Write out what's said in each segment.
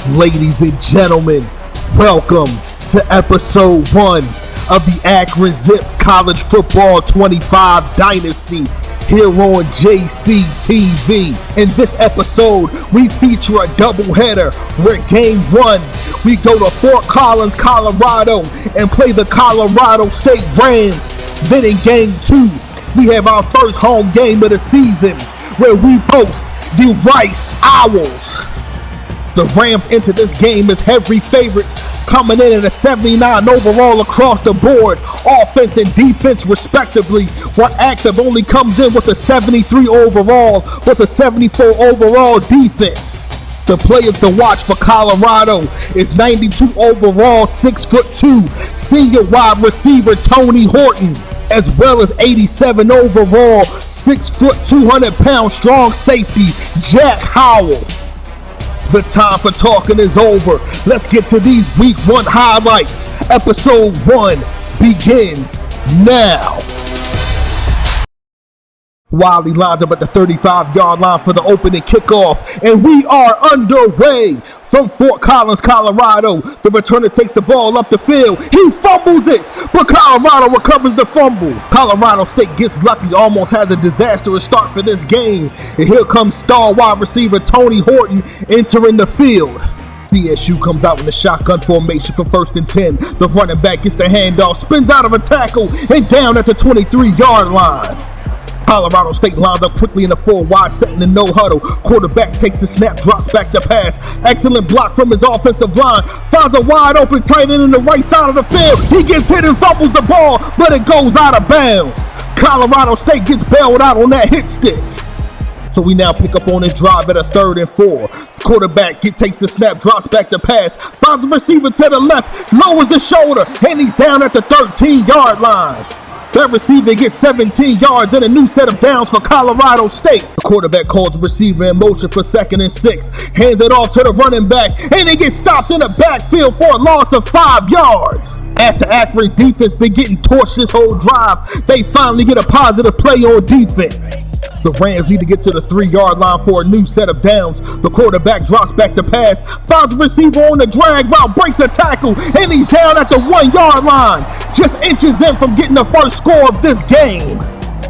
Ladies and gentlemen, welcome to episode 1 of the Akron Zips College Football 25 Dynasty here on JCTV. In this episode, we feature a doubleheader where game 1, we go to Fort Collins, Colorado and play the Colorado State Rams. Then in game 2, we have our first home game of the season where we host the Rice Owls. The Rams enter this game as heavy favorites, coming in at a 79 overall across the board, offense and defense respectively, while Active only comes in with a 73 overall with a 74 overall defense. The players to watch for Colorado is 92 overall, 6'2", senior wide receiver Tony Horton, as well as 87 overall, 6', 200-pound strong safety Jack Howell. The time for talking is over. Let's get to these week 1 highlights. Episode 1 begins now. Wiley lines up at the 35-yard line for the opening kickoff, and we are underway from Fort Collins, Colorado. The returner takes the ball up the field. He fumbles it, but Colorado recovers the fumble. Colorado State gets lucky, almost has a disastrous start for this game. And here comes star wide receiver Tony Horton entering the field. CSU comes out in the shotgun formation for 1st and 10. The running back gets the handoff, spins out of a tackle, and down at the 23-yard line. Colorado State lines up quickly in a 4-wide set in the no huddle. Quarterback takes the snap, drops back to pass. Excellent block from his offensive line. Finds a wide open tight end in the right side of the field. He gets hit and fumbles the ball, but it goes out of bounds. Colorado State gets bailed out on that hit stick. So we now pick up on his drive at a 3rd and 4. Quarterback takes the snap, drops back to pass. Finds a receiver to the left, lowers the shoulder, and he's down at the 13-yard line. That receiver gets 17 yards and a new set of downs for Colorado State. The quarterback calls the receiver in motion for 2nd and 6. Hands it off to the running back, and they get stopped in the backfield for a loss of 5 yards. After Akron defense been getting torched this whole drive, they finally get a positive play on defense. The Rams need to get to the 3-yard line for a new set of downs. The quarterback drops back to pass, finds a receiver on the drag route, breaks a tackle, and he's down at the 1-yard line, just inches in from getting the first score of this game.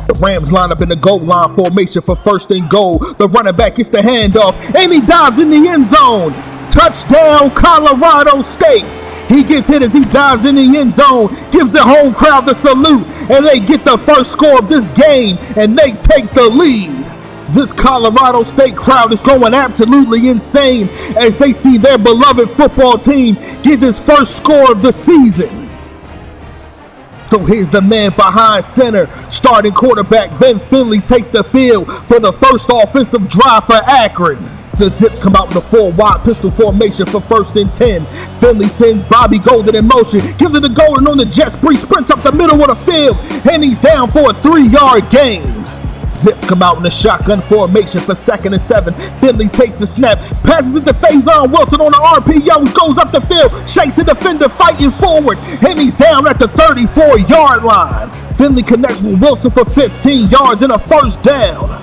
The Rams line up in the goal line formation for 1st and goal. The running back gets the handoff, and he dives in the end zone. Touchdown, Colorado State. He gets hit as he dives in the end zone, gives the home crowd the salute, and they get the first score of this game, and they take the lead. This Colorado State crowd is going absolutely insane as they see their beloved football team get this first score of the season. So here's the man behind center. Starting quarterback Ben Finley takes the field for the first offensive drive for Akron. The Zips come out with a 4-wide pistol formation for 1st and 10. Finley sends Bobby Golden in motion, gives it to Golden on the jet spree, sprints up the middle of the field, and he's down for a 3-yard gain. Zips come out in a shotgun formation for 2nd and 7. Finley takes the snap, passes it to Faison Wilson on the RPO, goes up the field, shakes a defender fighting forward, and he's down at the 34-yard line. Finley connects with Wilson for 15 yards and a first down.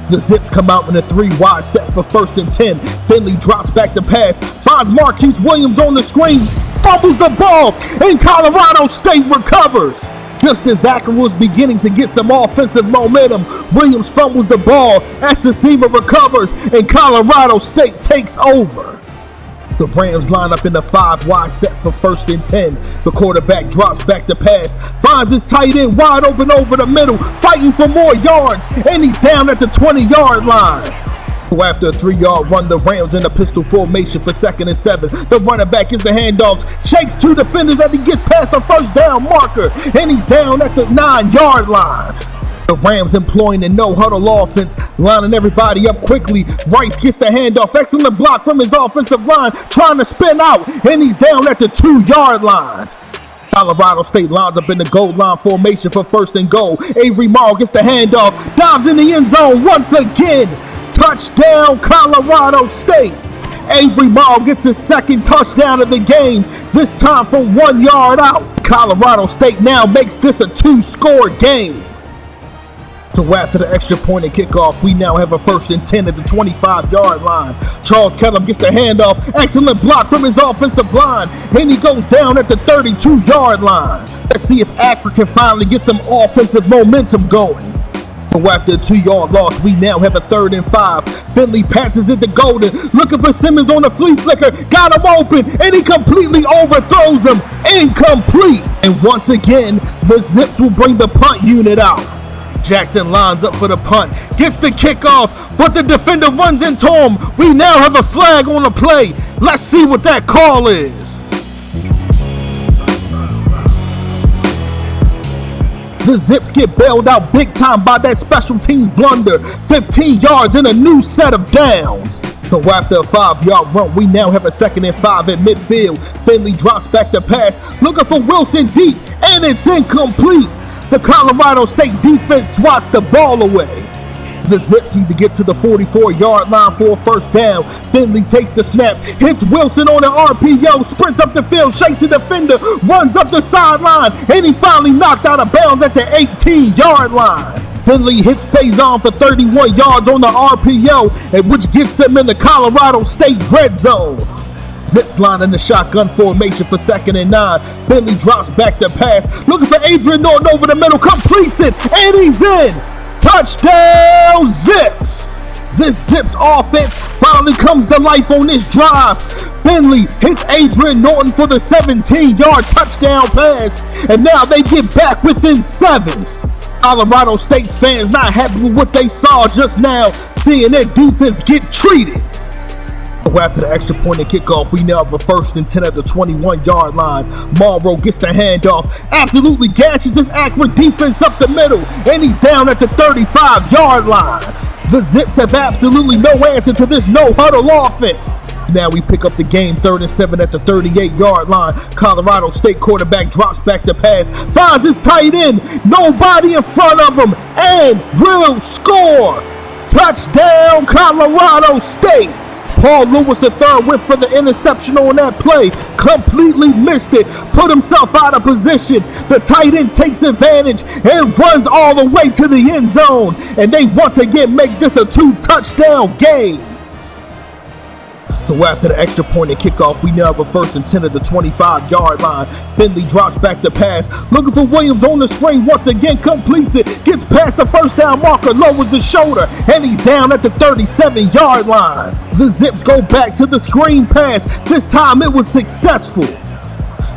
The Zips come out in a 3-wide set for 1st and 10. Finley drops back to pass, finds Marquise Williams on the screen, fumbles the ball, and Colorado State recovers. Just as Akron was beginning to get some offensive momentum, Williams fumbles the ball, Esacima recovers, and Colorado State takes over. The Rams line up in the 5-wide set for 1st and 10. The quarterback drops back to pass, finds his tight end wide open over the middle, fighting for more yards, and he's down at the 20-yard line. So after a 3-yard run, the Rams in the pistol formation for 2nd and 7. The running back is the handoffs, shakes 2 defenders as he gets past the first down marker, and he's down at the 9-yard line. The Rams employing the no-huddle offense, lining everybody up quickly. Rice gets the handoff, excellent block from his offensive line, trying to spin out, and he's down at the 2-yard line. Colorado State lines up in the goal line formation for 1st and goal. Avery Morrow gets the handoff, dives in the end zone once again. Touchdown, Colorado State. Avery Morrow gets his 2nd touchdown of the game, this time from 1 yard out. Colorado State now makes this a 2-score game. So after the extra point and kickoff, we now have a 1st and 10 at the 25-yard line. Charles Kellum gets the handoff. Excellent block from his offensive line. And he goes down at the 32-yard line. Let's see if Akron can finally get some offensive momentum going. So after a 2-yard loss, we now have a 3rd and 5. Finley passes it to Golden, looking for Simmons on the flea flicker. Got him open, and he completely overthrows him. Incomplete. And once again, the Zips will bring the punt unit out. Jackson lines up for the punt, gets the kickoff, but the defender runs into him. We now have a flag on the play. Let's see what that call is. The Zips get bailed out big time by that special teams blunder. 15 yards and a new set of downs. So after a 5-yard run, we now have a 2nd and 5 at midfield. Finley drops back the pass, looking for Wilson deep, and it's incomplete. The Colorado State defense swats the ball away. The Zips need to get to the 44-yard line for a 1st down. Finley takes the snap, hits Wilson on an RPO, sprints up the field, shakes the defender, runs up the sideline, and he finally knocked out of bounds at the 18-yard line. Finley hits Faison for 31 yards on the RPO, which gets them in the Colorado State red zone. Zips line in the shotgun formation for 2nd and 9. Finley drops back the pass, looking for Adrian Norton over the middle, completes it, and he's in. Touchdown, Zips! This Zips offense finally comes to life on this drive. Finley hits Adrian Norton for the 17-yard touchdown pass, and now they get back within 7. Colorado State's fans not happy with what they saw just now, seeing their defense get treated. After the extra point and kickoff, we now have a 1st and 10 at the 21-yard line. Morrow gets the handoff, absolutely gashes his Akron defense up the middle, and he's down at the 35-yard line. The Zips have absolutely no answer to this no-huddle offense. Now we pick up the game 3rd and 7 at the 38-yard line. Colorado State quarterback drops back the pass, finds his tight end, nobody in front of him, and will score. Touchdown, Colorado State. Paul Lewis III went for the interception on that play, completely missed it, put himself out of position. The tight end takes advantage and runs all the way to the end zone, and they once again make this a 2-touchdown game. So after the extra point and kickoff, we now have a 1st and 10 at the 25-yard line. Finley drops back the pass, looking for Williams on the screen, once again completes it, gets past the 1st down marker, lowers the shoulder, and he's down at the 37-yard line. The Zips go back to the screen pass. This time it was successful.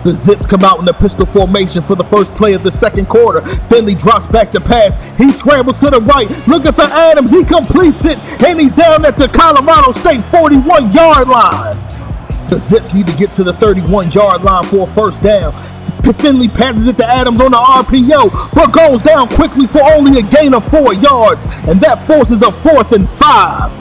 The Zips come out in the pistol formation for the first play of the 2nd quarter. Finley drops back the pass. He scrambles to the right, looking for Adams. He completes it, and he's down at the Colorado State 41-yard line. The Zips need to get to the 31-yard line for a 1st down. Finley passes it to Adams on the RPO, but goes down quickly for only a gain of 4 yards, and that forces a 4th and 5.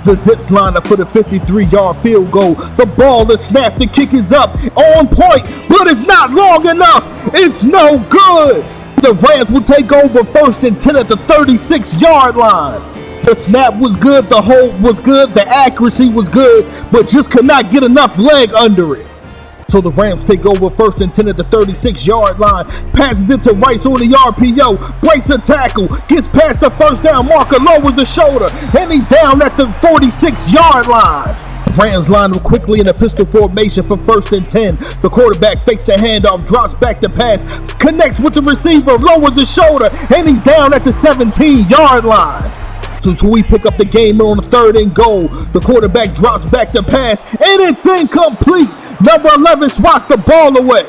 The Zips line up for the 53-yard field goal. The ball is snapped, the kick is up, on point, but it's not long enough. It's no good. The Rams will take over 1st and 10 at the 36-yard line. The snap was good, the hold was good, the accuracy was good, but just could not get enough leg under it. So the Rams take over 1st and 10 at the 36-yard line, passes it to Rice on the RPO, breaks a tackle, gets past the 1st down marker, lowers the shoulder, and he's down at the 46-yard line. The Rams line up quickly in a pistol formation for 1st and 10. The quarterback fakes the handoff, drops back the pass, connects with the receiver, lowers the shoulder, and he's down at the 17-yard line. So we pick up the game on the 3rd and goal. The quarterback drops back the pass, and it's incomplete. Number 11 swats the ball away.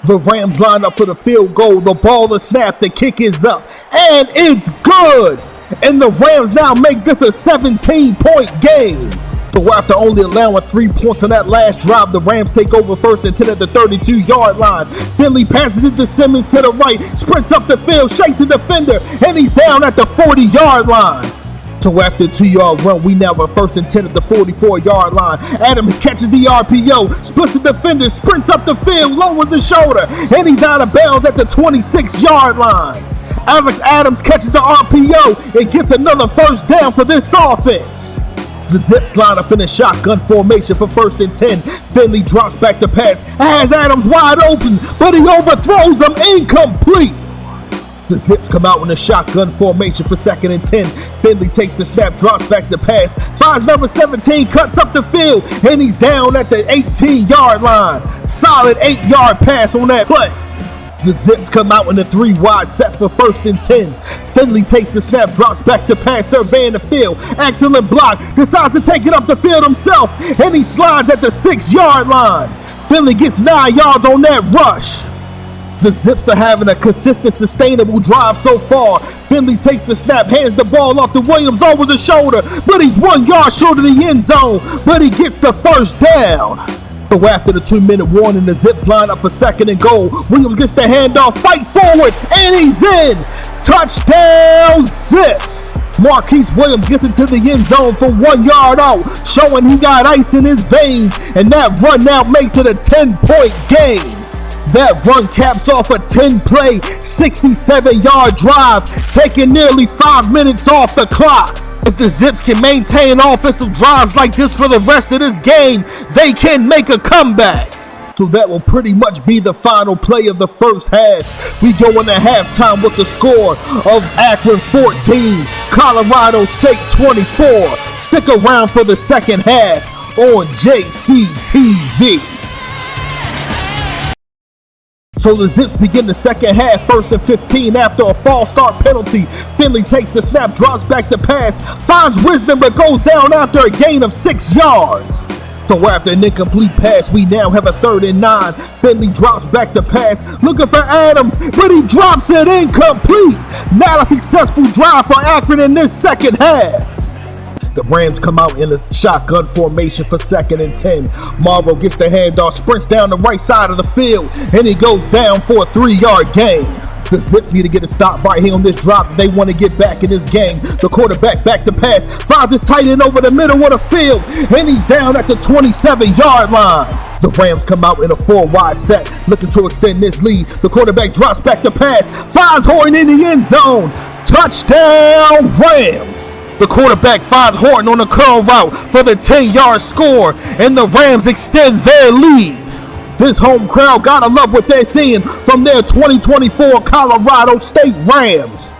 The Rams line up for the field goal. The ball is snapped, the kick is up, and it's good. And the Rams now make this a 17-point game. So after only allowing 3 points on that last drive, the Rams take over 1st and 10 at the 32-yard line. Finley passes it to Simmons to the right, sprints up the field, shakes the defender, and he's down at the 40-yard line. So after a 2-yard run, we now have 1st and 10 at the 44-yard line. Adams catches the RPO, splits the defender, sprints up the field, lowers the shoulder, and he's out of bounds at the 26-yard line. Alex Adams catches the RPO and gets another 1st down for this offense. The Zips line up in a shotgun formation for 1st and 10. Finley drops back the pass, has Adams wide open, but he overthrows him, incomplete. The Zips come out in a shotgun formation for 2nd and 10. Finley takes the snap, drops back the pass, finds number 17, cuts up the field, and he's down at the 18-yard line. Solid 8-yard pass on that play. The Zips come out in a 3-wide set for 1st and 10. Finley takes the snap, drops back the pass, surveying the field. Excellent block, decides to take it up the field himself, and he slides at the 6-yard line. Finley gets 9 yards on that rush. The Zips are having a consistent, sustainable drive so far. Finley takes the snap, hands the ball off to Williams over the shoulder, but he's 1 yard short of the end zone, but he gets the first down. So after the 2-minute warning, the Zips line up for 2nd and goal. Williams gets the handoff, fight forward, and he's in. Touchdown, Zips. Marquise Williams gets into the end zone for 1 yard out, showing he got ice in his veins, and that run now makes it a 10-point game. That run caps off a 10-play, 67-yard drive, taking nearly 5 minutes off the clock. If the Zips can maintain offensive drives like this for the rest of this game, they can make a comeback. So that will pretty much be the final play of the first half. We go into halftime with the score of Akron 14, Colorado State 24. Stick around for the second half on JCTV. So the Zips begin the second half, 1st and 15 after a false start penalty. Finley takes the snap, drops back the pass, finds Wisdom but goes down after a gain of 6 yards. So after an incomplete pass, we now have a 3rd and 9. Finley drops back the pass, looking for Adams, but he drops it incomplete. Not a successful drive for Akron in this second half. The Rams come out in a shotgun formation for 2nd and 10. Morrow gets the handoff, sprints down the right side of the field, and he goes down for a 3-yard gain. The Zips need to get a stop right here on this drive if they want to get back in this game. The quarterback back to pass, finds his tight end over the middle of the field, and he's down at the 27-yard line. The Rams come out in a 4-wide set, looking to extend this lead. The quarterback drops back the pass, finds Horton in the end zone. Touchdown, Rams! The quarterback finds Horton on a curl route for the 10-yard score, and the Rams extend their lead. This home crowd gotta love what they're seeing from their 2024 Colorado State Rams.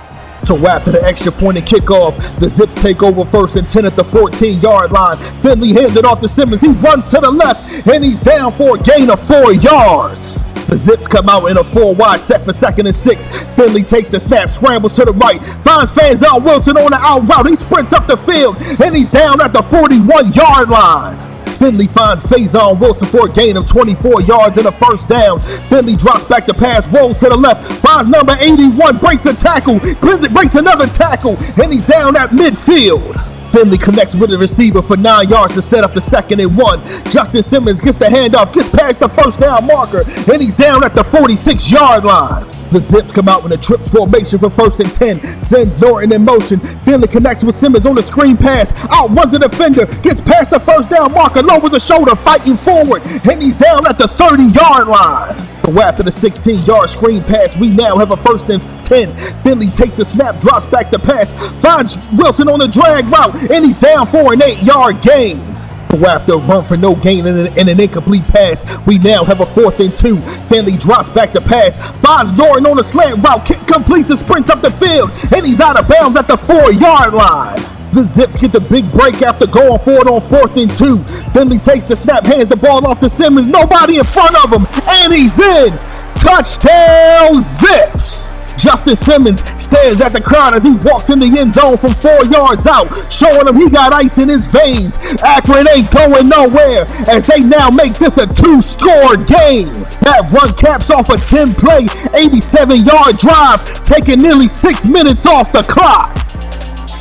So after the extra point and kickoff, the Zips take over 1st and 10 at the 14-yard line. Finley hands it off to Simmons. He runs to the left, and he's down for a gain of 4 yards. The Zips come out in a 4-wide set for 2nd and 6. Finley takes the snap, scrambles to the right, finds Fanzel Wilson on the out route. He sprints up the field, and he's down at the 41-yard line. Finley finds Faison Wilson for a gain of 24 yards and a first down. Finley drops back the pass, rolls to the left, finds number 81, breaks a tackle, breaks another tackle, and he's down at midfield. Finley connects with the receiver for 9 yards to set up the 2nd and 1. Justin Simmons gets the handoff, gets past the first down marker, and he's down at the 46-yard line. The Zips come out in a trips formation for 1st and 10. Sends Norton in motion. Finley connects with Simmons on the screen pass. Outruns the defender. Gets past the first down marker. Lowers the shoulder. Fighting forward. And he's down at the 30-yard line. So after the 16-yard screen pass, we now have a 1st and 10. Finley takes the snap. Drops back the pass. Finds Wilson on the drag route. And he's down for an 8-yard gain. After a run for no gain and an incomplete pass, we now have a 4th and 2. Finley drops back the pass, finds Norton on a slant route, completes the sprints up the field, and he's out of bounds at the 4-yard line. The Zips get the big break after going for it on 4th and 2. Finley takes the snap, hands the ball off to Simmons, nobody in front of him, and he's in. Touchdown, Zips! Justin Simmons stares at the crowd as he walks in the end zone from 4 yards out, showing him he got ice in his veins. Akron ain't going nowhere as they now make this a 2-score game. That run caps off a 10-play, 87-yard drive, taking nearly 6 minutes off the clock.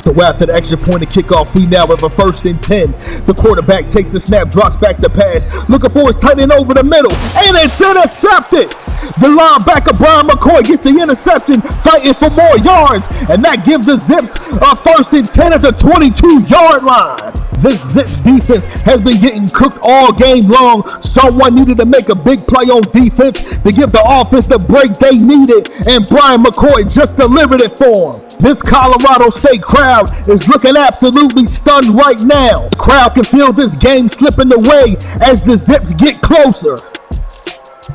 So after the extra point and kickoff, we now have a 1st and 10. The quarterback takes the snap, drops back the pass, looking for his tight end over the middle, and it's intercepted. The linebacker, Brian McCoy, gets the interception, fighting for more yards, and that gives the Zips a 1st and 10 at the 22-yard line. This Zips defense has been getting cooked all game long. Someone needed to make a big play on defense to give the offense the break they needed, and Brian McCoy just delivered it for them. This Colorado State crowd is looking absolutely stunned right now. The crowd can feel this game slipping away as the Zips get closer.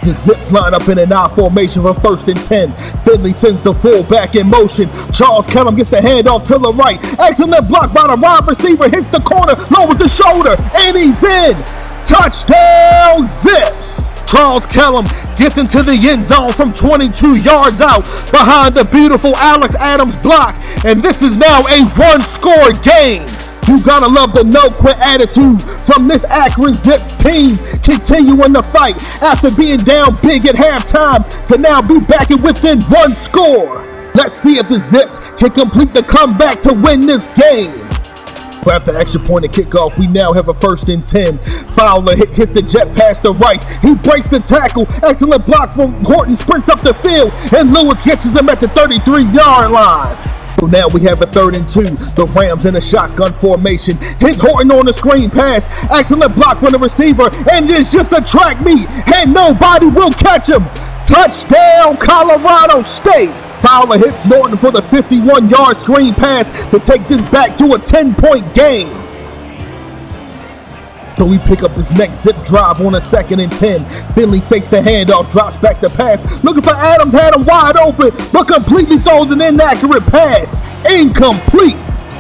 The Zips line up in an I formation for 1st and 10. Finley sends the fullback in motion. Charles Kellum gets the handoff to the right. Excellent block by the wide receiver. Hits the corner, lowers the shoulder, and he's in. Touchdown Zips! Charles Kellum gets into the end zone from 22 yards out behind the beautiful Alex Adams block. And this is now a one-score game. You gotta love the no-quit attitude from this Akron Zips team, continuing the fight after being down big at halftime to now be back and within one score. Let's see if the Zips can complete the comeback to win this game. After extra point and kickoff, we now have a 1st and 10. Fowler hits the jet past the right. He breaks the tackle. Excellent block from Horton, sprints up the field, and Lewis catches him at the 33-yard line. So now we have a 3rd and 2. The Rams in a shotgun formation. Hit Horton on the screen pass. Excellent block from the receiver. And it's just a track meet. And nobody will catch him. Touchdown, Colorado State. Fowler hits Norton for the 51-yard screen pass to take this back to a 10-point game. So we pick up this next Zip drive on a 2nd and 10. Finley fakes the handoff, drops back the pass. Looking for Adams, had him wide open, but completely throws an inaccurate pass. Incomplete.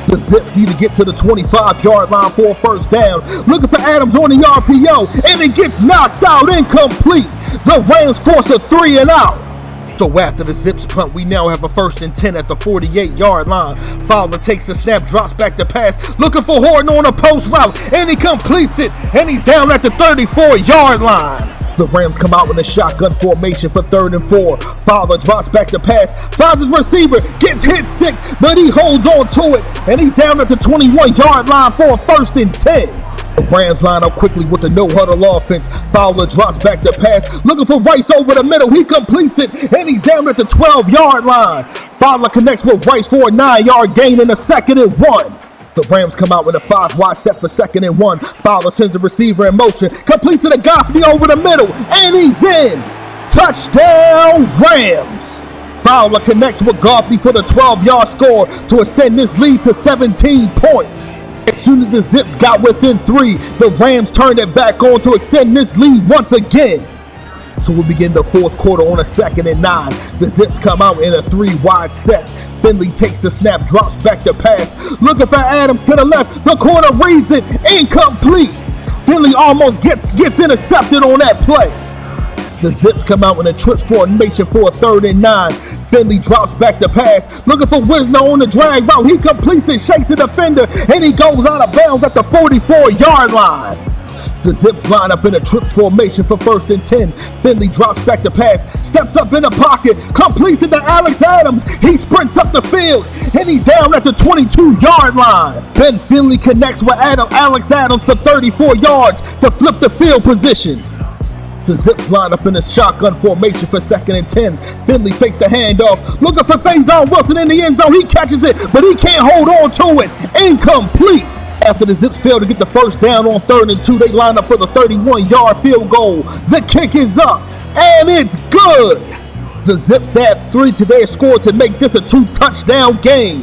The Zips need to get to the 25-yard line for a 1st down. Looking for Adams on the RPO, and it gets knocked out. Incomplete. The Rams force a 3 and out. So after the Zips punt, we now have a 1st and 10 at the 48-yard line. Fowler takes the snap, drops back the pass, looking for Horton on a post route, and he completes it, and he's down at the 34-yard line. The Rams come out with a shotgun formation for 3rd and 4. Fowler drops back the pass, finds his receiver, gets hit stick, but he holds on to it, and he's down at the 21-yard line for a 1st and 10. The Rams line up quickly with the no-huddle offense. Fowler drops back the pass, looking for Rice over the middle. He completes it, and he's down at the 12-yard line. Fowler connects with Rice for a 9-yard gain in a 2nd and 1. The Rams come out with a 5-wide set for 2nd and 1. Fowler sends the receiver in motion, completes it to Goffney over the middle, and he's in. Touchdown Rams! Fowler connects with Goffney for the 12-yard score to extend this lead to 17 points. As soon as the Zips got within 3, the Rams turned it back on to extend this lead once again. So we begin the 4th quarter on a 2nd and 9. The Zips come out in a 3-wide set. Finley takes the snap, drops back the pass. Looking for Adams to the left. The corner reads it. Incomplete. Finley almost gets intercepted on that play. The Zips come out in a trips formation for a 3rd and 9. Finley drops back the pass, looking for Wisner on the drag route. He completes it, shakes the defender, and he goes out of bounds at the 44-yard line. The Zips line up in a trips formation for 1st and 10. Finley drops back the pass, steps up in the pocket, completes it to Alex Adams. He sprints up the field, and he's down at the 22-yard line. Then Finley connects with Alex Adams for 34 yards to flip the field position. The Zips line up in a shotgun formation for 2nd and 10. Finley fakes the handoff, looking for Faison Wilson in the end zone. He catches it, but he can't hold on to it. Incomplete. After the Zips fail to get the 1st down on 3rd and 2, they line up for the 31-yard field goal. The kick is up, and it's good. The Zips add 3 to their score to make this a 2-touchdown game.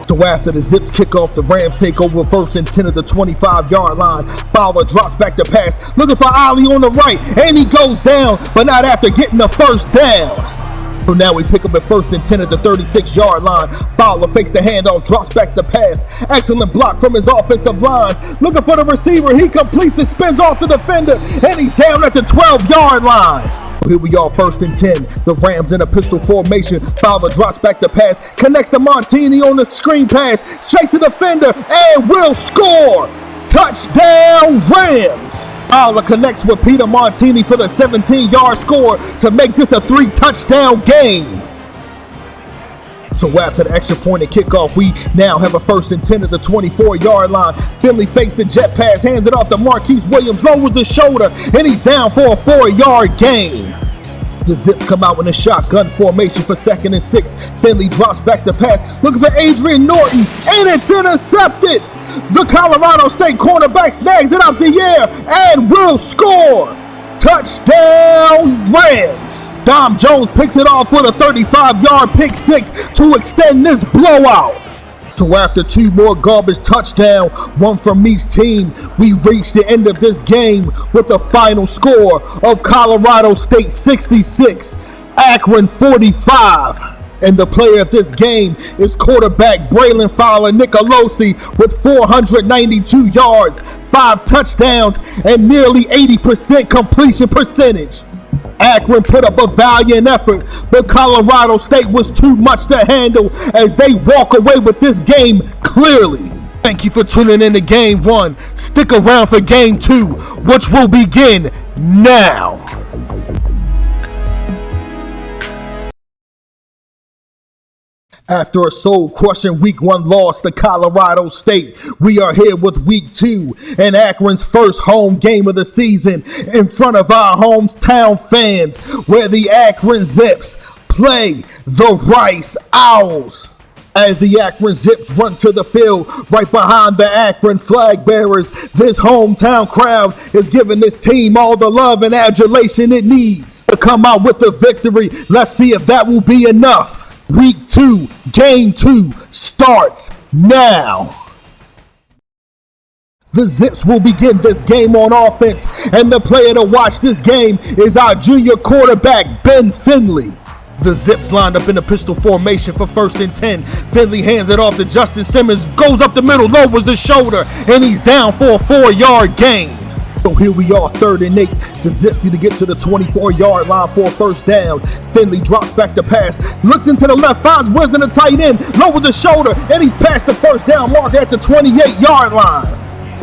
So after the Zips kick off, the Rams take over 1st and 10 at the 25-yard line. Fowler drops back the pass, looking for Ali on the right, and he goes down, but not after getting the 1st down. So now we pick up at 1st and 10 at the 36-yard line. Fowler fakes the handoff, drops back the pass. Excellent block from his offensive line. Looking for the receiver, he completes it, spins off the defender, and he's down at the 12-yard line. Here we are, 1st and 10. The Rams in a pistol formation. Fowler drops back the pass, connects to Montini on the screen pass, shakes the defender, and will score. Touchdown Rams! Fowler connects with Peter Montini for the 17-yard score to make this a 3-touchdown game. So after the extra point and kickoff, we now have a 1st and 10 at the 24-yard line. Finley fakes the jet pass, hands it off to Marquise Williams, lowers his shoulder, and he's down for a 4-yard gain. The Zips come out in a shotgun formation for 2nd and 6. Finley drops back the pass, looking for Adrian Norton, and it's intercepted. The Colorado State cornerback snags it out the air and will score. Touchdown Rams! Dom Jones picks it off for the 35-yard pick six to extend this blowout. So after 2 more garbage touchdowns, 1 from each team, we reached the end of this game with a final score of Colorado State 66, Akron 45. And the player of this game is quarterback Braylon Fowler Nicolosi with 492 yards, 5 touchdowns, and nearly 80% completion percentage. Akron put up a valiant effort, but Colorado State was too much to handle as they walk away with this game clearly. Thank you for tuning in to Game 1. Stick around for Game 2, which will begin now. After a soul-crushing Week 1 loss to Colorado State, we are here with Week 2 and Akron's first home game of the season in front of our hometown fans, where the Akron Zips play the Rice Owls. As the Akron Zips run to the field right behind the Akron flag bearers, this hometown crowd is giving this team all the love and adulation it needs to come out with a victory. Let's see if that will be enough. Week 2, Game 2 starts now. The Zips will begin this game on offense, and the player to watch this game is our junior quarterback, Ben Finley. The Zips lined up in a pistol formation for 1st and 10. Finley hands it off to Justin Simmons, goes up the middle, lowers the shoulder, and he's down for a 4-yard gain. So here we are, 3rd and 8. The Zips need to get to the 24-yard line for a 1st down. Finley drops back to pass, looked into the left, finds Wisdom, the tight end, lowers the shoulder, and he's past the 1st down marker at the 28-yard line.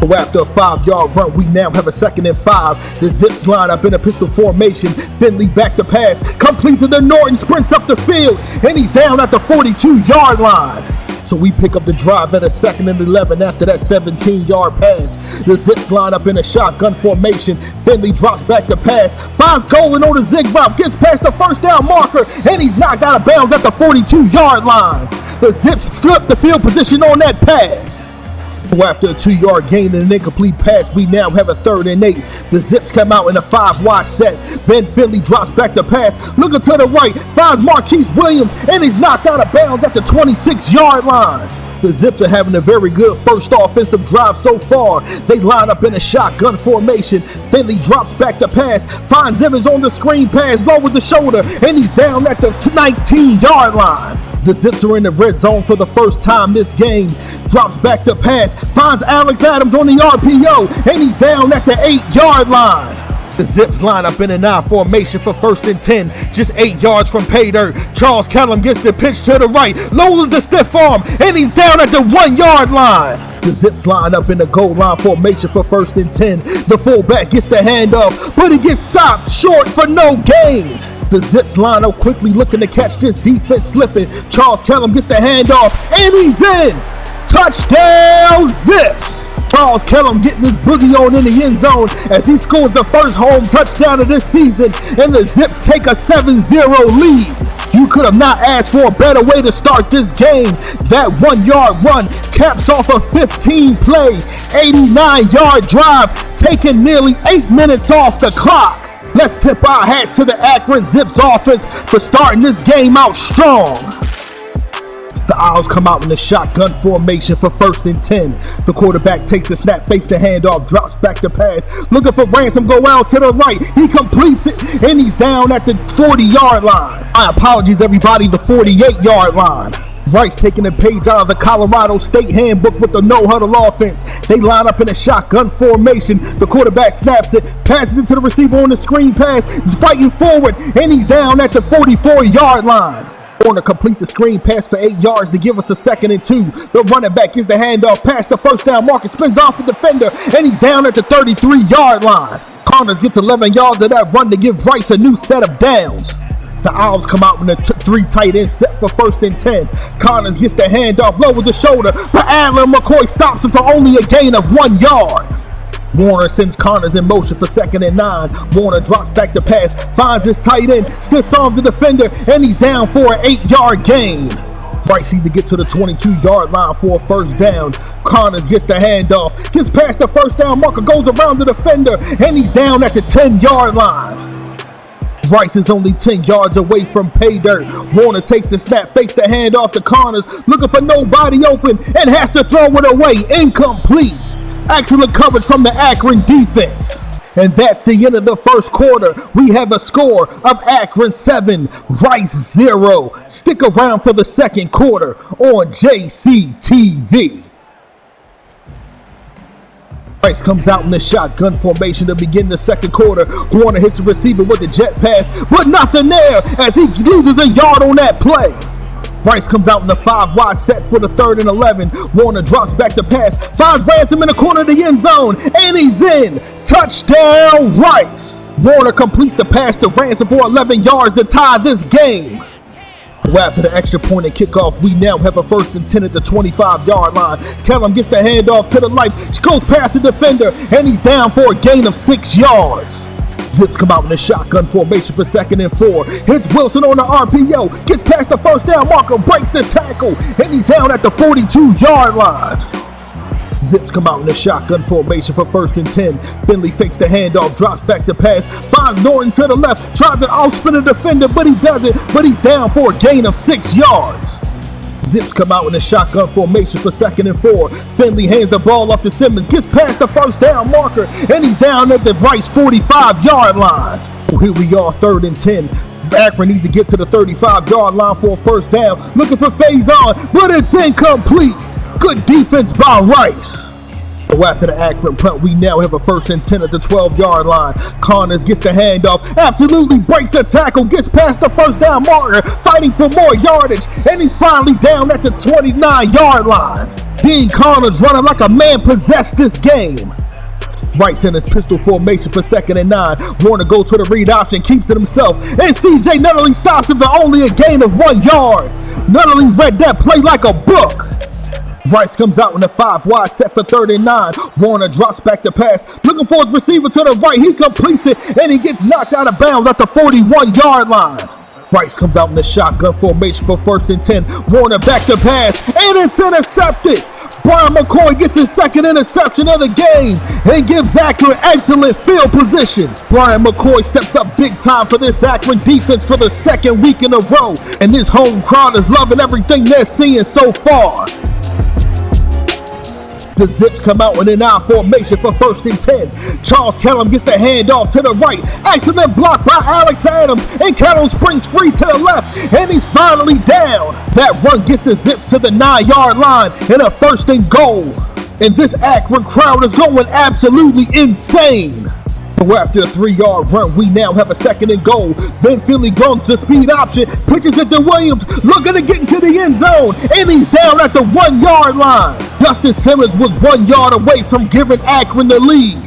So after a 5-yard run, we now have a 2nd and 5. The Zips line up in a pistol formation. Finley back to pass, completes it to Norton, sprints up the field, and he's down at the 42-yard line. So we pick up the drive at a 2nd and 11 after that 17-yard pass. The Zips line up in a shotgun formation. Finley drops back to pass, finds Golan on the zig route, gets past the 1st down marker, and he's knocked out of bounds at the 42-yard line. The Zips flip the field position on that pass. So after a 2-yard gain and an incomplete pass, we now have a 3rd and 8. The Zips come out in a 5-wide set. Ben Finley drops back to pass, looking to the right, finds Marquise Williams, and he's knocked out of bounds at the 26-yard line. The Zips are having a very good first offensive drive so far. They line up in a shotgun formation. Finley drops back to pass, finds Evans on the screen pass, lowers the shoulder, and he's down at the 19-yard line. The Zips are in the red zone for the first time this game. Drops back to pass, finds Alex Adams on the RPO, and he's down at the 8-yard line. The Zips line up in an I formation for 1st and 10, just 8 yards from pay dirt. Charles Kellum gets the pitch to the right, lowers the stiff arm, and he's down at the 1-yard line. The Zips line up in the goal line formation for 1st and 10. The fullback gets the handoff, but he gets stopped short for no gain. The Zips line up quickly looking to catch this defense slipping. Charles Kellum gets the handoff, and he's in. Touchdown Zips! Charles Kellum getting his boogie on in the end zone as he scores the first home touchdown of this season, and the Zips take a 7-0 lead. You could have not asked for a better way to start this game. That 1-yard run caps off a 15-play, 89-yard drive, taking nearly 8 minutes off the clock. Let's tip our hats to the Akron Zips offense for starting this game out strong. The Owls come out in the shotgun formation for 1st and 10. The quarterback takes the snap, fakes the handoff, drops back to pass. Looking for Ransom, go out to the right. He completes it, and he's down at the 40-yard line. My apologies, everybody, the 48-yard line. Rice taking a page out of the Colorado State handbook with the no-huddle offense. They line up in a shotgun formation. The quarterback snaps it, passes it to the receiver on the screen pass, fighting forward, and he's down at the 44-yard line. Warner completes the screen pass for 8 yards to give us a 2nd and 2. The running back gets the handoff past the 1st down marker, spins off the defender, and he's down at the 33-yard line. Connors gets 11 yards of that run to give Rice a new set of downs. The Owls come out with a 3 tight end set for 1st and 10. Connors gets the handoff, lowers the shoulder, but Adler McCoy stops him for only a gain of 1 yard. Warner sends Connors in motion for 2nd and 9. Warner drops back to pass, finds his tight end, stiffs arms the defender, and he's down for an 8-yard gain. Rice needs to get to the 22-yard line for a 1st down. Connors gets the handoff, gets past the 1st down marker, goes around the defender, and he's down at the 10-yard line. Rice is only 10 yards away from pay dirt. Warner takes the snap, fakes the handoff to Connors, looking for nobody open, and has to throw it away. Incomplete. Excellent coverage from the Akron defense. And that's the end of the first quarter. We have a score of Akron 7, Rice 0. Stick around for the second quarter on JCTV. Rice comes out in the shotgun formation to begin the second quarter. Warner hits the receiver with the jet pass, but nothing there as he loses a yard on that play. Rice comes out in the 5-wide set for the 3rd and 11. Warner drops back the pass, finds Ransom in the corner of the end zone, and he's in. Touchdown, Rice. Warner completes the pass to Ransom for 11 yards to tie this game. After the extra point and kickoff, we now have a 1st and 10 at the 25-yard line. Kellum gets the handoff to the light, goes past the defender, and he's down for a gain of 6 yards. Zips come out in the shotgun formation for 2nd and 4. Hits Wilson on the RPO, gets past the first down marker, breaks the tackle, and he's down at the 42-yard line. Zips come out in the shotgun formation for 1st and 10. Finley fakes the handoff, drops back to pass, finds Norton to the left, tries to outspin the defender, but he doesn't, but he's down for a gain of 6 yards. Zips come out in the shotgun formation for 2nd and 4. Finley hands the ball off to Simmons, gets past the first down marker, and he's down at the Rice 45-yard line. Here we are, 3rd and 10. Akron needs to get to the 35-yard line for a first down, looking for Faison, but it's incomplete. Good defense by Rice. So after the Akron punt, we now have a 1st and 10 at the 12-yard line. Connors gets the handoff, absolutely breaks a tackle, gets past the first down marker, fighting for more yardage, and he's finally down at the 29-yard line. Dean Connors running like a man possessed this game. Rice in his pistol formation for 2nd and 9. Warner goes for the read option, keeps it himself, and CJ Nuttling stops him for only a gain of 1 yard. Nuttling read that play like a book. Rice comes out in the 5-wide set for 3rd and 9. Warner drops back the pass, looking for his receiver to the right. He completes it, and he gets knocked out of bounds at the 41-yard line. Rice comes out in the shotgun formation for 1st and 10. Warner back to pass, and it's intercepted. Brian McCoy gets his 2nd interception of the game and gives Akron excellent field position. Brian McCoy steps up big time for this Akron defense for the 2nd week in a row, and this home crowd is loving everything they're seeing so far. The Zips come out in an I formation for 1st and 10. Charles Kellum gets the handoff to the right. Excellent block by Alex Adams, and Kellum springs free to the left, and he's finally down. That run gets the Zips to the 9-yard line in a 1st and goal. And this Akron crowd is going absolutely insane. So after a 3-yard run, we now have a 2nd and goal. Ben Finley goes to speed option, pitches it to Williams, looking to get into the end zone, and he's down at the 1-yard line. Justin Simmons was 1 yard away from giving Akron the lead.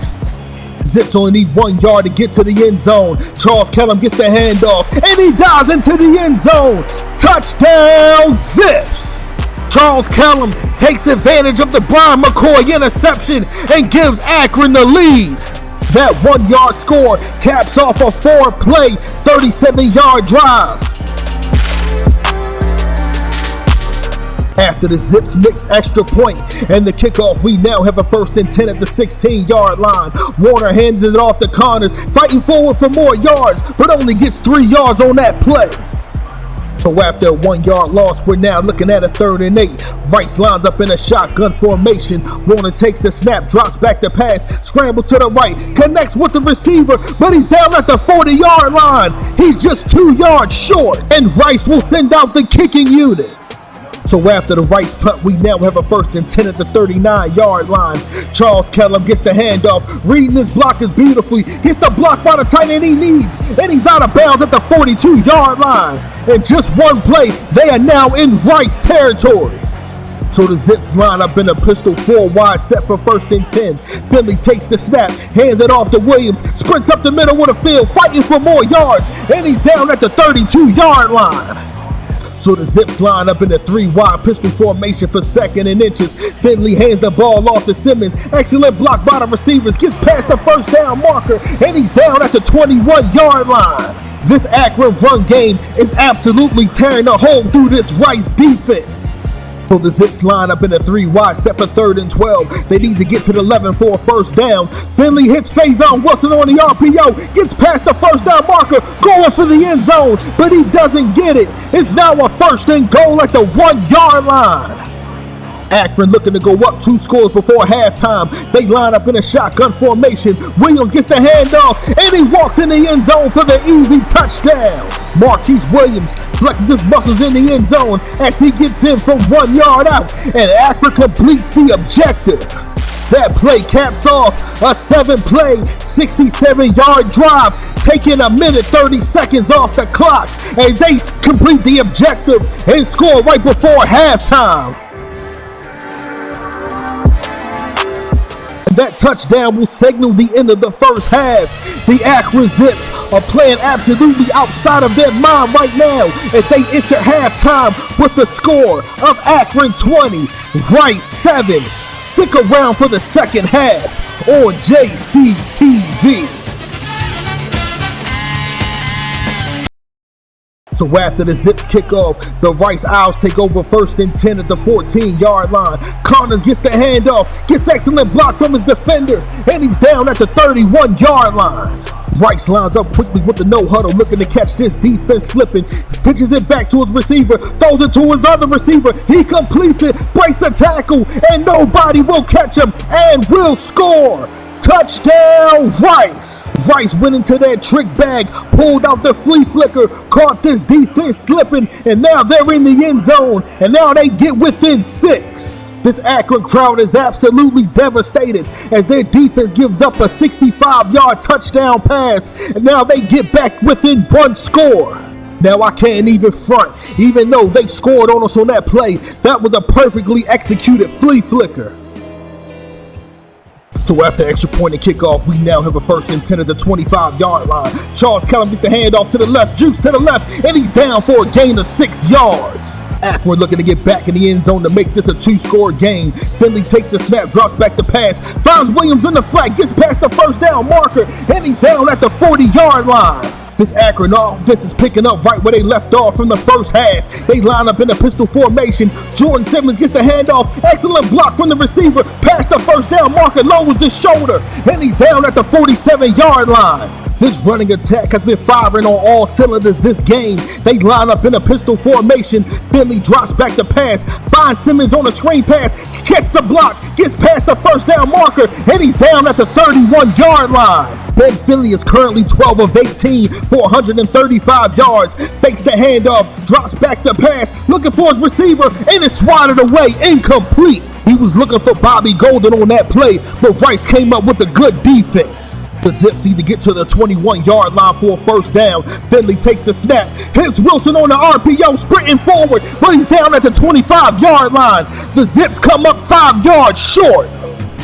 Zips only need 1 yard to get to the end zone. Charles Kellum gets the handoff, and he dives into the end zone. Touchdown, Zips! Charles Kellum takes advantage of the Brian McCoy interception and gives Akron the lead. That 1-yard score caps off a 4-play, 37-yard drive. After the Zips mixed extra point and the kickoff, we now have a 1st and 10 at the 16-yard line. Warner hands it off to Connors, fighting forward for more yards, but only gets 3 yards on that play. So after a 1-yard loss, we're now looking at a 3rd and 8. Rice lines up in a shotgun formation. Warner takes the snap, drops back the pass, scrambles to the right, connects with the receiver, but he's down at the 40-yard line. He's just 2 yards short, and Rice will send out the kicking unit. So after the Rice punt, we now have a 1st and 10 at the 39-yard line. Charles Kellum gets the handoff, reading his blockers beautifully, gets the block by the tight end he needs, and he's out of bounds at the 42-yard line. In just 1 play, they are now in Rice territory. So the Zips line up in a pistol 4-wide set for 1st and 10. Finley takes the snap, hands it off to Williams, sprints up the middle of the field, fighting for more yards, and he's down at the 32-yard line. So the Zips line up in a 3-wide pistol formation for 2nd and inches. Finley hands the ball off to Simmons. Excellent block by the receivers. Gets past the first down marker, and he's down at the 21-yard line. This Akron run game is absolutely tearing a hole through this Rice defense. So the Zips line up in a 3 wide set for 3rd and 12. They need to get to the 11 for a first down. Finley hits Faison Wilson on the RPO, gets past the first down marker, going for the end zone, but he doesn't get it. It's now a 1st and goal at the 1-yard line. Akron looking to go up 2 scores before halftime. They line up in a shotgun formation. Williams gets the handoff, and he walks in the end zone for the easy touchdown. Marquise Williams flexes his muscles in the end zone as he gets in from 1 yard out, and Akron completes the objective. That play caps off a 7-play, 67-yard drive, taking a minute 30 seconds off the clock as they complete the objective and score right before halftime. That touchdown will signal the end of the first half. The Akron Zips are playing absolutely outside of their mind right now as they enter halftime with the score of Akron 20, Rice 7. Stick around for the second half on JCTV. So after the Zips kick off, the Rice Owls take over 1st and 10 at the 14-yard line. Connors gets the handoff, gets excellent block from his defenders, and he's down at the 31-yard line. Rice lines up quickly with the no-huddle, looking to catch this defense slipping. Pitches it back to his receiver, throws it to his other receiver. He completes it, breaks a tackle, and nobody will catch him and will score. Touchdown, Rice! Rice went into that trick bag, pulled out the flea flicker, caught this defense slipping, and now they're in the end zone, and now they get within 6. This Akron crowd is absolutely devastated as their defense gives up a 65-yard touchdown pass, and now they get back within 1 score. Now I can't even front, even though they scored on us on that play. That was a perfectly executed flea flicker. So after extra point and kickoff, we now have a 1st and 10 at the 25-yard line. Charles Kellum gets the handoff to the left, juice to the left, and he's down for a gain of 6 yards. Akron looking to get back in the end zone to make this a 2-score game. Finley takes the snap, drops back the pass, finds Williams in the flat, gets past the first down marker, and he's down at the 40-yard line. This Akron offense is picking up right where they left off from the first half. They line up in a pistol formation. Jordan Simmons gets the handoff. Excellent block from the receiver. Past the first down marker, lowers the shoulder, and he's down at the 47-yard line. This running attack has been firing on all cylinders this game. They line up in a pistol formation. Finley drops back the pass, finds Simmons on a screen pass, catch the block, gets past the first down marker, and he's down at the 31-yard line. Ben Finley is currently 12 of 18 for 135 yards. Fakes the handoff, drops back the pass, looking for his receiver, and is swatted away, incomplete. He was looking for Bobby Golden on that play, but Rice came up with a good defense. The Zips need to get to the 21-yard line for a first down. Finley takes the snap, hits Wilson on the RPO, sprinting forward, but he's down at the 25-yard line. The Zips come up 5 yards short.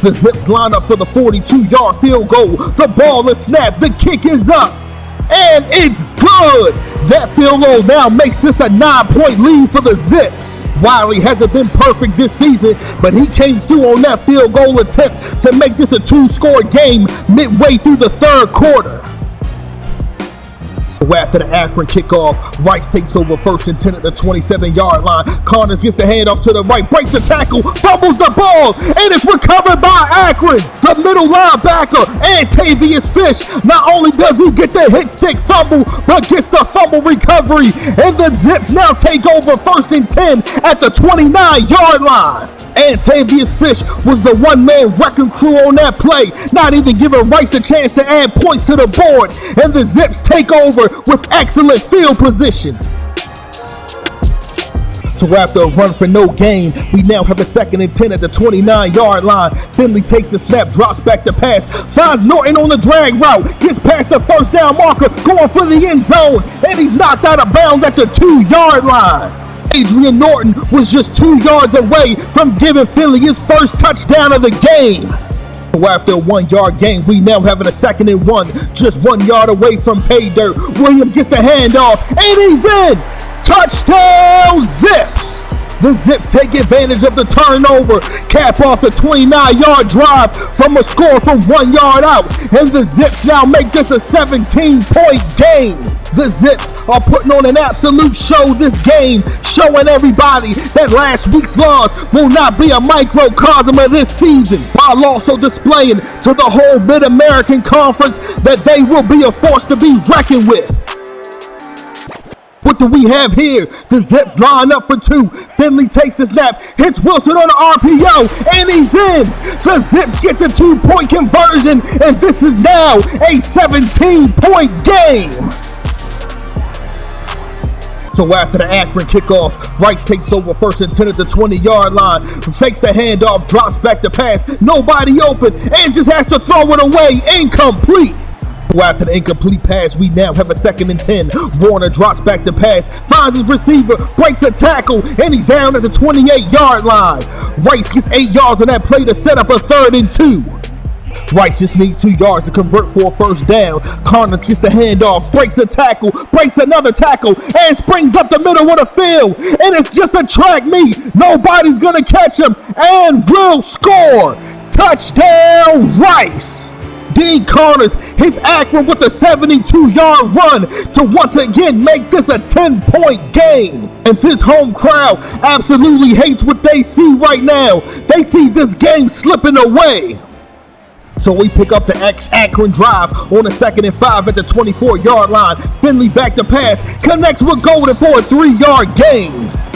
The Zips line up for the 42-yard field goal. The ball is snapped, the kick is up, and it's good. That field goal now makes this a 9-point lead for the Zips. Wiley hasn't been perfect this season, but he came through on that field goal attempt to make this a 2-score game midway through the 3rd quarter. After the Akron kickoff, Rice takes over 1st and 10 at the 27-yard line. Connors gets the handoff to the right, breaks a tackle, fumbles the ball, and it's recovered by Akron. The middle linebacker, Antavius Fish, not only does he get the hit stick fumble, but gets the fumble recovery, and the Zips now take over 1st and 10 at the 29-yard line. Antavius Fish was the one-man wrecking crew on that play, not even giving Rice a chance to add points to the board, and the Zips take over with excellent field position. So after a run for no gain, we now have a 2nd and 10 at the 29-yard line. Finley takes the snap, drops back the pass, finds Norton on the drag route, gets past the first down marker, going for the end zone, and he's knocked out of bounds at the 2-yard line. Adrian Norton was just 2 yards away from giving Finley his first touchdown of the game. So after a 1-yard gain, we now have a 2nd and 1, just 1 yard away from pay dirt. Williams gets the handoff, and he's in. Touchdown, Zips! The Zips take advantage of the turnover, cap off the 29-yard drive from a score from 1 yard out, and the Zips now make this a 17-point game. The Zips are putting on an absolute show this game, showing everybody that last week's loss will not be a microcosm of this season, while also displaying to the whole Mid-American Conference that they will be a force to be reckoned with. What do we have here? The Zips line up for two. Finley takes the snap, hits Wilson on the RPO, and he's in. The Zips get the 2-point conversion, and this is now a 17-point game. So after the Akron kickoff, Rice takes over first and 10 at the 20-yard line, fakes the handoff, drops back to pass, nobody open, and just has to throw it away, incomplete. After the incomplete pass, we now have a 2nd and 10. Warner drops back to pass, finds his receiver, breaks a tackle, and he's down at the 28-yard line. Rice gets 8 yards on that play to set up a 3rd and 2. Rice just needs 2 yards to convert for a first down. Connors gets the handoff, breaks a tackle, breaks another tackle, and springs up the middle of the field. And it's just a track meet. Nobody's going to catch him, and will score. Touchdown, Rice. Dean Connors hits Akron with a 72-yard run to once again make this a 10-point game. And this home crowd absolutely hates what they see right now. They see this game slipping away. So we pick up the Akron drive on a 2nd and 5 at the 24-yard line. Finley back to pass, connects with Golden for a 3-yard gain.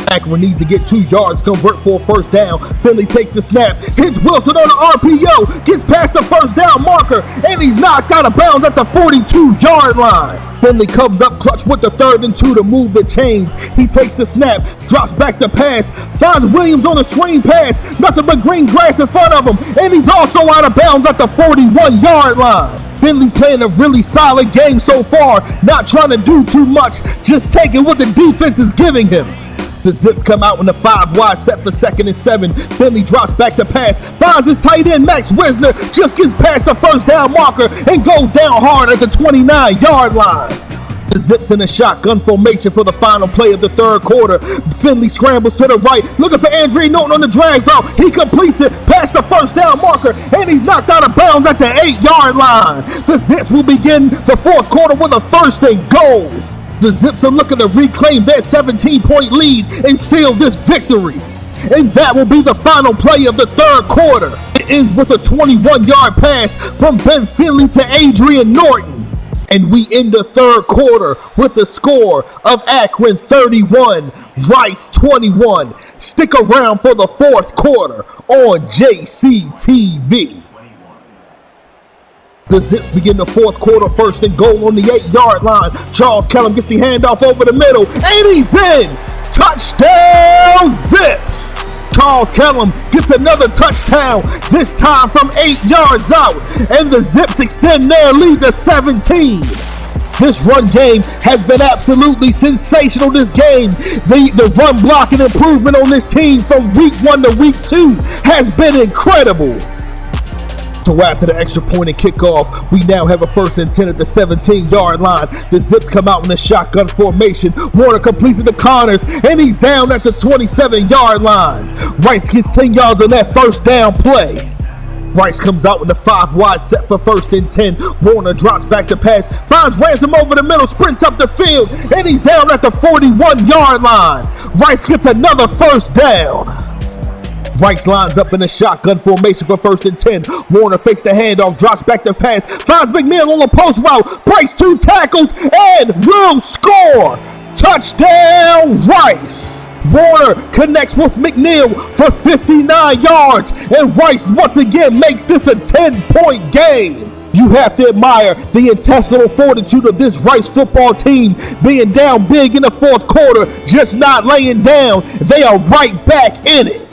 Akron needs to get 2 yards, convert for a first down. Finley takes the snap, hits Wilson on the RPO, gets past the first down marker, and he's knocked out of bounds at the 42-yard line. Finley comes up clutch with the 3rd and 2 to move the chains. He takes the snap, drops back to pass, finds Williams on the screen pass, nothing but green grass in front of him, and he's also out of bounds at the 41-yard line. Finley's playing a really solid game so far, not trying to do too much, just taking what the defense is giving him. The Zips come out in the 5-wide set for 2nd and 7. Finley drops back to pass, finds his tight end Max Wisner, just gets past the first down marker and goes down hard at the 29-yard line. The Zips in a shotgun formation for the final play of the 3rd quarter. Finley scrambles to the right, looking for Andre Norton on the drag route. He completes it past the first down marker, and he's knocked out of bounds at the 8-yard line. The Zips will begin the 4th quarter with a 1st and goal. The Zips are looking to reclaim their 17-point lead and seal this victory. And that will be the final play of the 3rd quarter. It ends with a 21-yard pass from Ben Finley to Adrian Norton. And we end the 3rd quarter with the score of Akron 31, Rice 21. Stick around for the 4th quarter on JCTV. The Zips begin the 4th quarter, 1st and goal on the 8-yard line. Charles Kellum gets the handoff over the middle, and he's in. Touchdown, Zips. Charles Kellum gets another touchdown, this time from 8 yards out, and the Zips extend their lead to 17. This run game has been absolutely sensational this game. The run blocking improvement on this team from week 1 to week 2 has been incredible. So after the extra point and kickoff, we now have a 1st and 10 at the 17-yard line. The Zips come out in a shotgun formation. Warner completes it to Connors, and he's down at the 27-yard line. Rice gets 10 yards on that first down play. Rice comes out with the 5-wide set for 1st and 10. Warner drops back to pass, finds Ransom over the middle, sprints up the field, and he's down at the 41-yard line. Rice gets another first down. Rice lines up in a shotgun formation for 1st and 10. Warner fakes the handoff, drops back to pass, finds McNeil on the post route, breaks 2 tackles, and will score. Touchdown, Rice. Warner connects with McNeil for 59 yards, and Rice once again makes this a 10-point game. You have to admire the intestinal fortitude of this Rice football team, being down big in the 4th quarter, just not laying down. They are right back in it.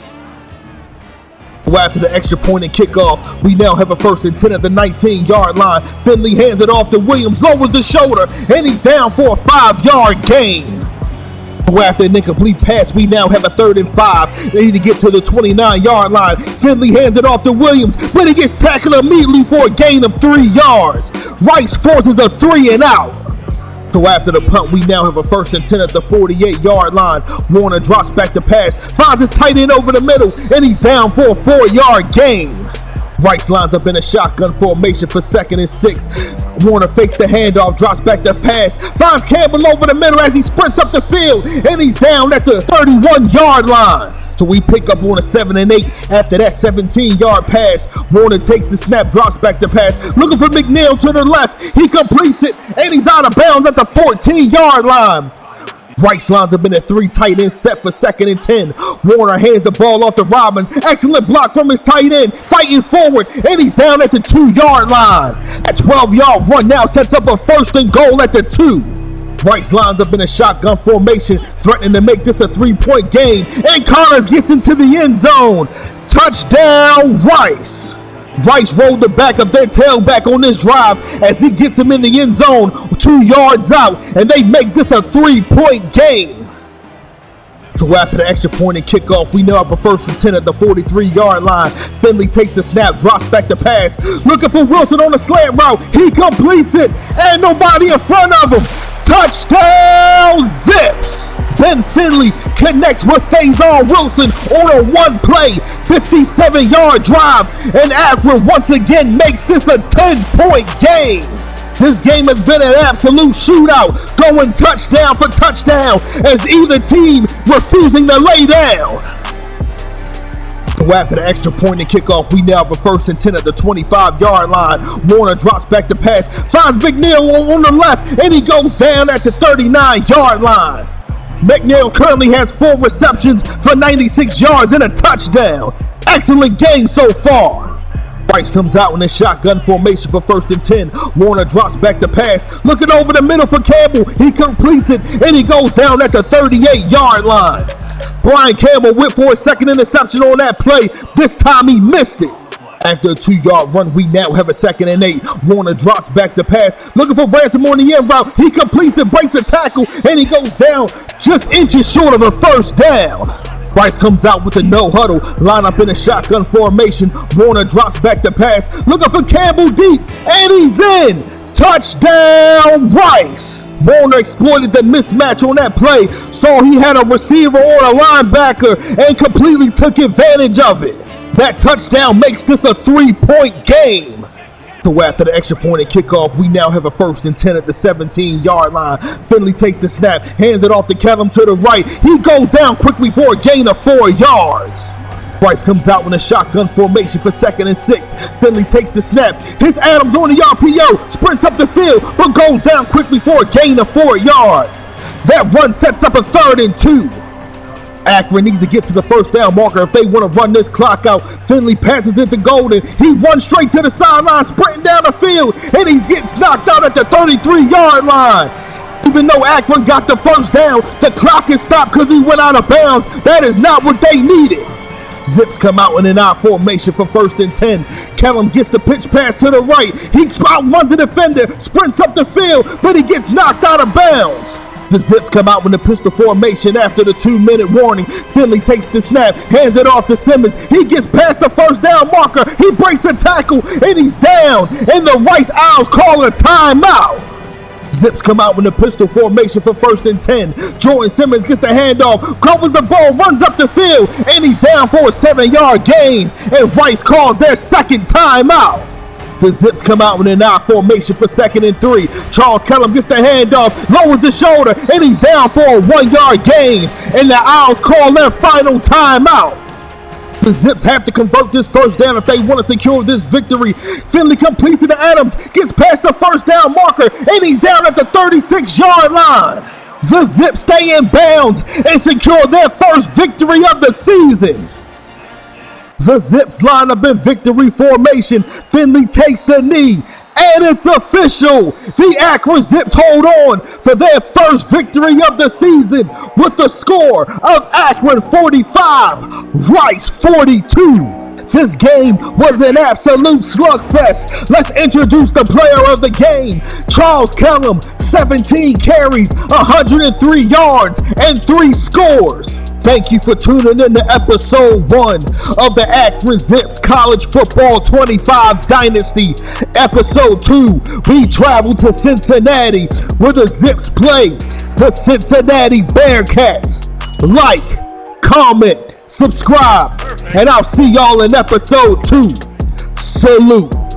After the extra point and kickoff, we now have a 1st and 10 at the 19-yard line. Finley hands it off to Williams, lowers the shoulder, and he's down for a 5-yard gain. After an incomplete pass, we now have a 3rd and 5. They need to get to the 29-yard line. Finley hands it off to Williams, but he gets tackled immediately for a gain of 3 yards. Rice forces a 3 and out. So after the punt, we now have a 1st and 10 at the 48-yard line. Warner drops back the pass, finds his tight end over the middle, and he's down for a 4-yard gain. Rice lines up in a shotgun formation for 2nd and 6. Warner fakes the handoff, drops back the pass, finds Campbell over the middle as he sprints up the field, and he's down at the 31-yard line. So we pick up on a 7 and 8 after that 17-yard pass. Warner takes the snap, drops back the pass, looking for McNeil to the left. He completes it, and he's out of bounds at the 14-yard line. Rice lines up in a 3 tight end set for 2nd and 10. Warner hands the ball off to Robbins. Excellent block from his tight end, fighting forward, and he's down at the 2-yard line. A 12-yard run now sets up a 1st and goal at the 2. Rice lines up in a shotgun formation, threatening to make this a 3-point game, and Collins gets into the end zone. Touchdown, Rice. Rice rolled the back of their tailback on this drive as he gets him in the end zone 2 yards out, and they make this a 3-point game. So after the extra point and kickoff, we now have a 1st and 10 at the 43-yard line. Finley takes the snap, drops back the pass, looking for Wilson on the slant route. He completes it, and nobody in front of him. Touchdown, Zips! Ben Finley connects with Faison Wilson on a 1-play, 57-yard drive, and Akron once again makes this a 10-point game. This game has been an absolute shootout, going touchdown for touchdown, as either team refusing to lay down. So after the extra point and kickoff, we now have a 1st and 10 at the 25-yard line. Warner drops back the pass, finds McNeil on the left, and he goes down at the 39-yard line. McNeil currently has 4 receptions for 96 yards and a touchdown. Excellent game so far. Rice comes out in a shotgun formation for 1st and 10. Warner drops back the pass, looking over the middle for Campbell. He completes it, and he goes down at the 38-yard line. Brian Campbell went for a 2nd interception on that play. This time he missed it. After a 2-yard run, we now have a 2nd and 8. Warner drops back the pass, looking for Ransom on the end route. He completes it, breaks a tackle, and he goes down just inches short of a 1st down. Rice comes out with a no huddle, line up in a shotgun formation. Warner drops back the pass, looking for Campbell deep, and he's in. Touchdown, Rice! Warner exploited the mismatch on that play, saw he had a receiver or a linebacker, and completely took advantage of it. That touchdown makes this a 3-point game. So after the extra point and kickoff, we now have a 1st and 10 at the 17-yard line. Finley takes the snap, hands it off to Kellum to the right. He goes down quickly for a gain of 4 yards. Rice comes out in a shotgun formation for 2nd and 6. Finley takes the snap, hits Adams on the RPO, sprints up the field, but goes down quickly for a gain of 4 yards. That run sets up a 3rd and 2. Akron needs to get to the 1st down marker if they want to run this clock out. Finley passes it to Golden. He runs straight to the sideline, sprinting down the field, and he gets knocked out at the 33-yard line. Even though Akron got the 1st down, the clock is stopped because he went out of bounds. That is not what they needed. Zips come out in an I formation for 1st and 10. Kellum gets the pitch pass to the right. He outruns the defender, sprints up the field, but he gets knocked out of bounds. The Zips come out with the pistol formation after the 2-minute warning. Finley takes the snap, hands it off to Simmons. He gets past the 1st down marker. He breaks a tackle, and he's down. And the Rice Owls call a timeout. Zips come out with the pistol formation for 1st and 10. Jordan Simmons gets the handoff, covers the ball, runs up the field, and he's down for a 7-yard gain. And Rice calls their 2nd timeout. The Zips come out with an I formation for 2nd and 3. Charles Kellum gets the handoff, lowers the shoulder, and he's down for a 1-yard gain. And the Owls call their final timeout. The Zips have to convert this 1st down if they want to secure this victory. Finley completes it to Adams, gets past the 1st down marker, and he's down at the 36-yard line. The Zips stay in bounds and secure their 1st victory of the season. The Zips line up in victory formation. Finley takes the knee, and it's official. The Akron Zips hold on for their 1st victory of the season with the score of Akron 45, Rice 42. This game was an absolute slugfest. Let's introduce the player of the game. Charles Kellum, 17 carries, 103 yards, and 3 scores. Thank you for tuning in to episode 1 of the Akron Zips College Football 25 Dynasty. Episode 2, we travel to Cincinnati where the Zips play the Cincinnati Bearcats. Like, comment, subscribe, and I'll see y'all in episode 2. Salute.